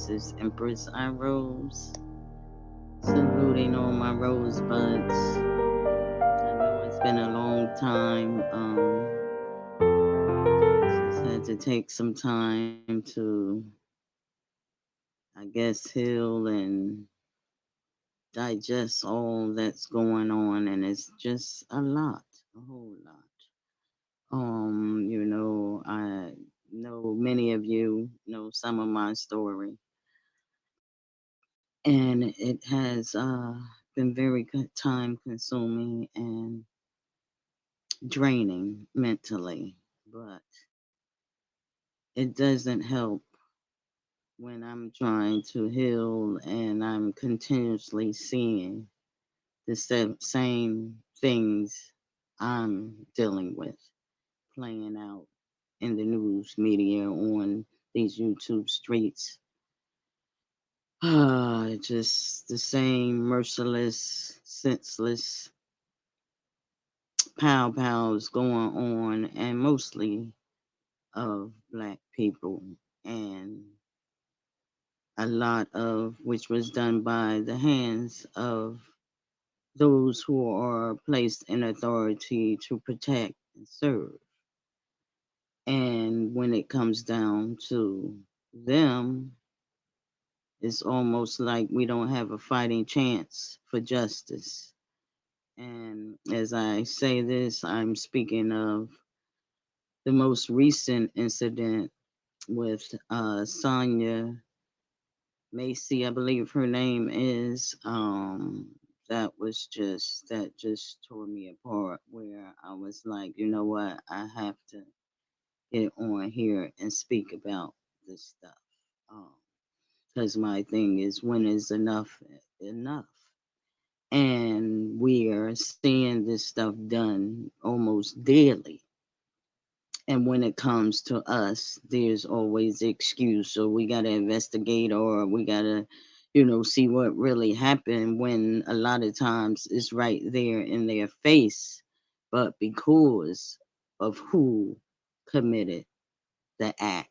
This is Empress I Rose, saluting all my rosebuds. I know it's been a long time. Just had to take some time to, I guess, heal and digest all that's going on, and it's just a lot, a whole lot. I know many of you know some of my story, and it has been very time consuming and draining mentally, but it doesn't help when I'm trying to heal and I'm continuously seeing the same things I'm dealing with playing out in the news media on these YouTube streets. Just the same merciless, senseless pow pows going on, and mostly of black people, and a lot of which was done by the hands of those who are placed in authority to protect and serve. And when it comes down to them, it's almost like we don't have a fighting chance for justice. And as I say this, I'm speaking of the most recent incident with Sonya Massey, I believe her name is. That just tore me apart. Where I was like, you know what, I have to get on here and speak about this stuff. Because my thing is, when is enough enough? And we are seeing this stuff done almost daily. And when it comes to us, there's always excuse. So we got to investigate, or we got to, see what really happened, when a lot of times it's right there in their face. But because of who committed the act,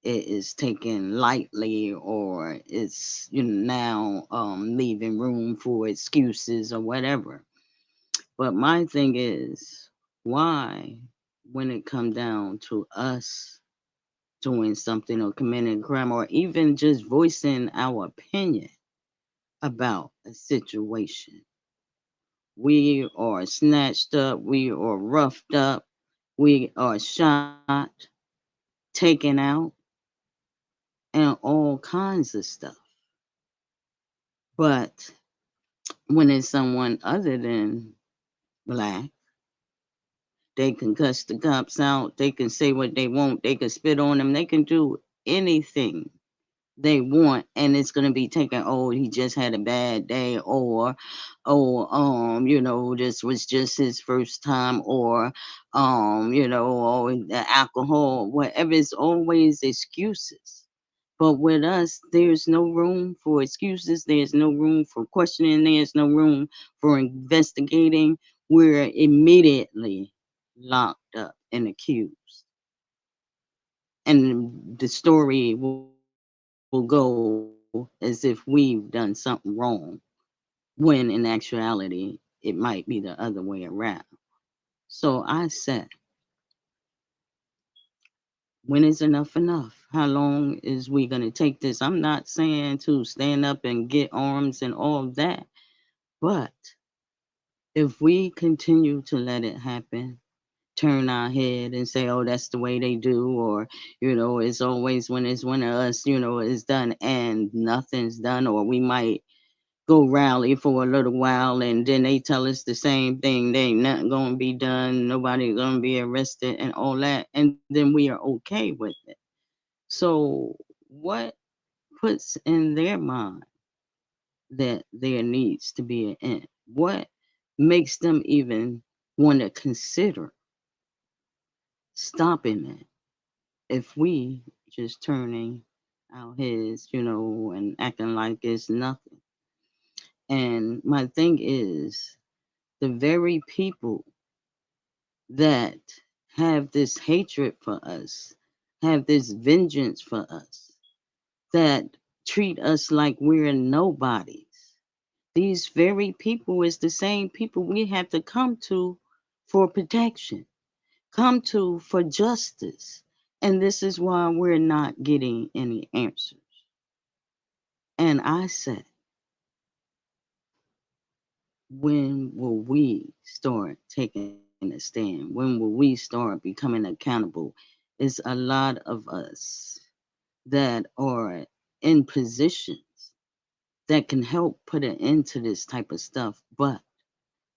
it is taken lightly, or it's, now leaving room for excuses or whatever. But my thing is, why, when it come down to us doing something or committing a crime, or even just voicing our opinion about a situation, we are snatched up, we are roughed up, we are shot, taken out, and all kinds of stuff. But when it's someone other than black, they can cuss the cops out. They can say what they want. They can spit on them. They can do anything they want, and it's gonna be taken. Oh, he just had a bad day, or, this was just his first time, or, or the alcohol, whatever. It's always excuses. But with us, there's no room for excuses. There's no room for questioning. There's no room for investigating. We're immediately locked up and accused. And the story will go as if we've done something wrong, when in actuality, it might be the other way around. So I said, when is enough enough? How long is we going to take this? I'm not saying to stand up and get arms and all of that, but if we continue to let it happen, turn our head and say, oh, that's the way they do, or, it's always when it's one of us, it's done and nothing's done, or we might go rally for a little while and then they tell us the same thing. They ain't nothing gonna be done, nobody gonna be arrested and all that, and then we are okay with it. So what puts in their mind that there needs to be an end? What makes them even want to consider stopping it if we just turning our heads, and acting like it's nothing? And my thing is, the very people that have this hatred for us, have this vengeance for us, that treat us like we're nobodies. These very people is the same people we have to come to for protection, come to for justice. And this is why we're not getting any answers. And I said, when will we start taking a stand? When will we start becoming accountable? It's a lot of us that are in positions that can help put an end to this type of stuff, but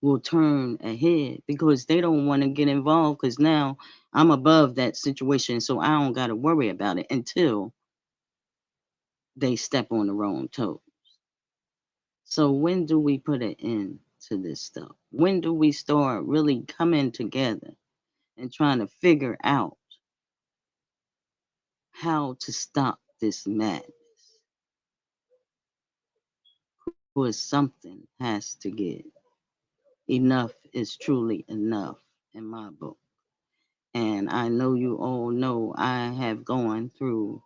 will turn ahead because they don't want to get involved because now I'm above that situation, so I don't got to worry about it until they step on the wrong toe. So when do we put an end to this stuff? When do we start really coming together and trying to figure out how to stop this madness? Because something has to give. Enough is truly enough in my book. And I know you all know I have gone through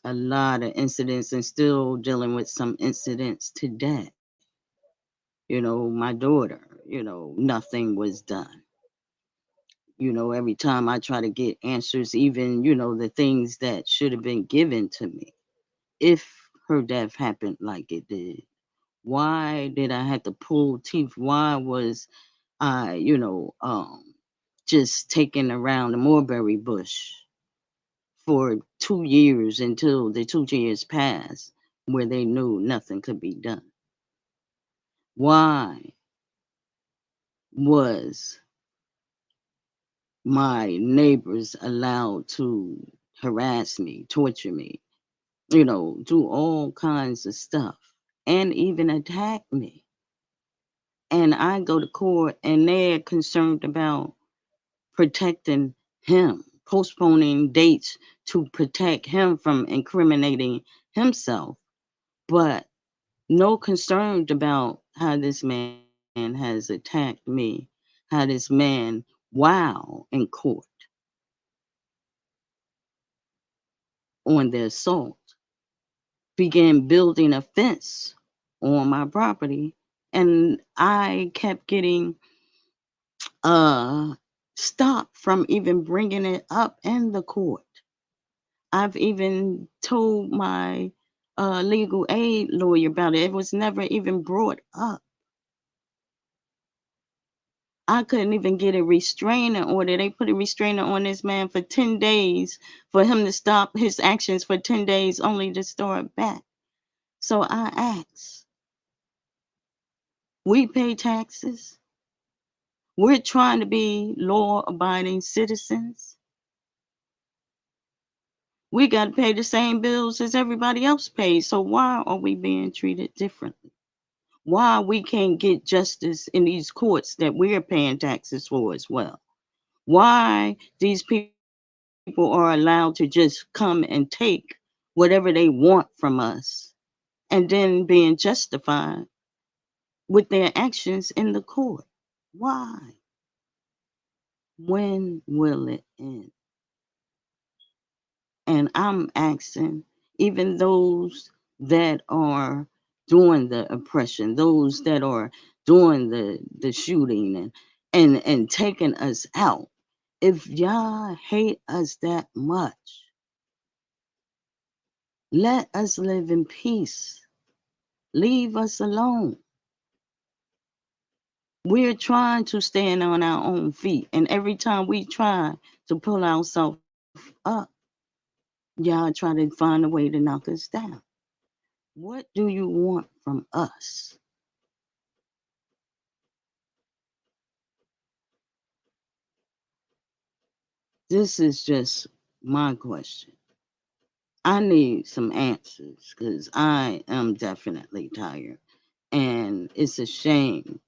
a lot of incidents and still dealing with some incidents today. My daughter, nothing was done. Every time I try to get answers, even, the things that should have been given to me, if her death happened like it did, why did I have to pull teeth? Why was I, just taken around the mulberry bush for 2 years until the 2 years passed where they knew nothing could be done? Why was my neighbors allowed to harass me, torture me, do all kinds of stuff and even attack me? And I go to court and they're concerned about protecting him, postponing dates to protect him from incriminating himself, but no concern about how this man has attacked me, how this man, while in court on the assault, began building a fence on my property. And I kept getting uh stopped from even bringing it up in the court. I've even told my legal aid lawyer about it. It was never even brought up. I couldn't even get a restraining order. They put a restrainer on this man for 10 days for him to stop his actions for 10 days only to start back. So I asked, we pay taxes. We're trying to be law abiding citizens. We got to pay the same bills as everybody else pays. So why are we being treated differently? Why we can't get justice in these courts that we're paying taxes for as well? Why these people are allowed to just come and take whatever they want from us and then being justified with their actions in the court? Why? When will it end? And I'm asking even those that are doing the oppression, those that are doing the shooting and taking us out. If y'all hate us that much, let us live in peace. Leave us alone. We're trying to stand on our own feet, and every time we try to pull ourselves up, y'all try to find a way to knock us down. What do you want from us? This is just my question. I need some answers because I am definitely tired. And it's a shame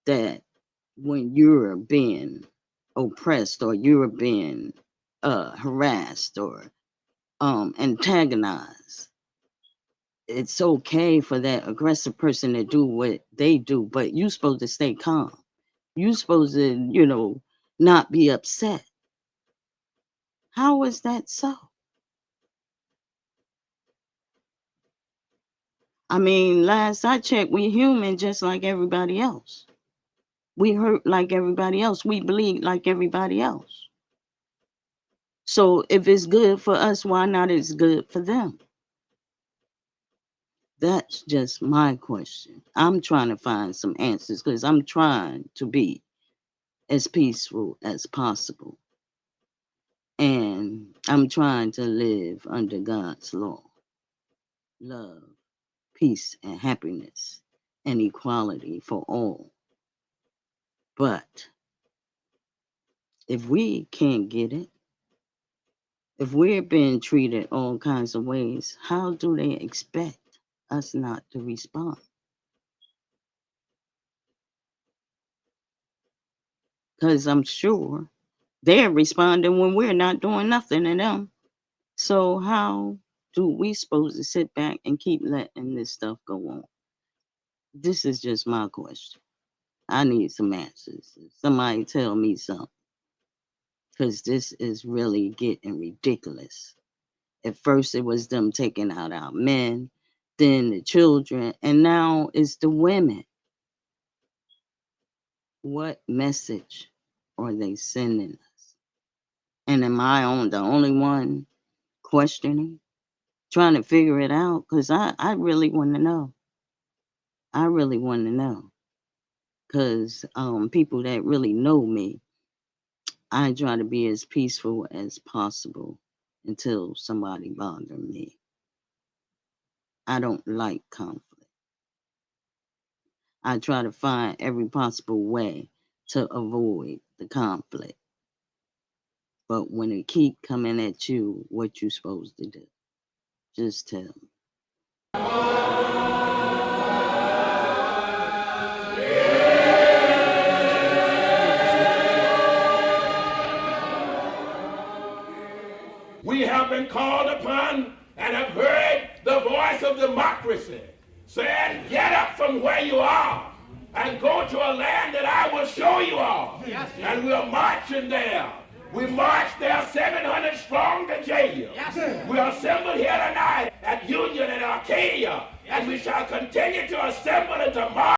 that when you're being oppressed or you're being harassed or antagonized, it's okay for that aggressive person to do what they do, but you're supposed to stay calm. You're supposed to, not be upset. How is that so? I mean, last I checked, we human just like everybody else. We hurt like everybody else. We bleed like everybody else. So if it's good for us, why not it's good for them? That's just my question. I'm trying to find some answers because I'm trying to be as peaceful as possible. And I'm trying to live under God's law, love, peace, and happiness, and equality for all. But if we can't get it, if we're being treated all kinds of ways, how do they expect us not to respond? Because I'm sure they're responding when we're not doing nothing to them. So how do we supposed to sit back and keep letting this stuff go on? This is just my question. I need some answers. Somebody tell me something. Because this is really getting ridiculous. At first, it was them taking out our men, then the children, and now it's the women. What message are they sending us? And am I the only one questioning, trying to figure it out? Because I really want to know. I really want to know. Because people that really know me, I try to be as peaceful as possible until somebody bother me. I don't like conflict. I try to find every possible way to avoid the conflict. But when it keep coming at you, what you supposed to do? Just tell me. We have been called upon and have heard the voice of democracy saying, get up from where you are and go to a land that I will show you all. Yes. And we're marching there. We marched there 700 strong to jail. Yes. We are assembled here tonight at Union and Arcadia, and we shall continue to assemble and to march.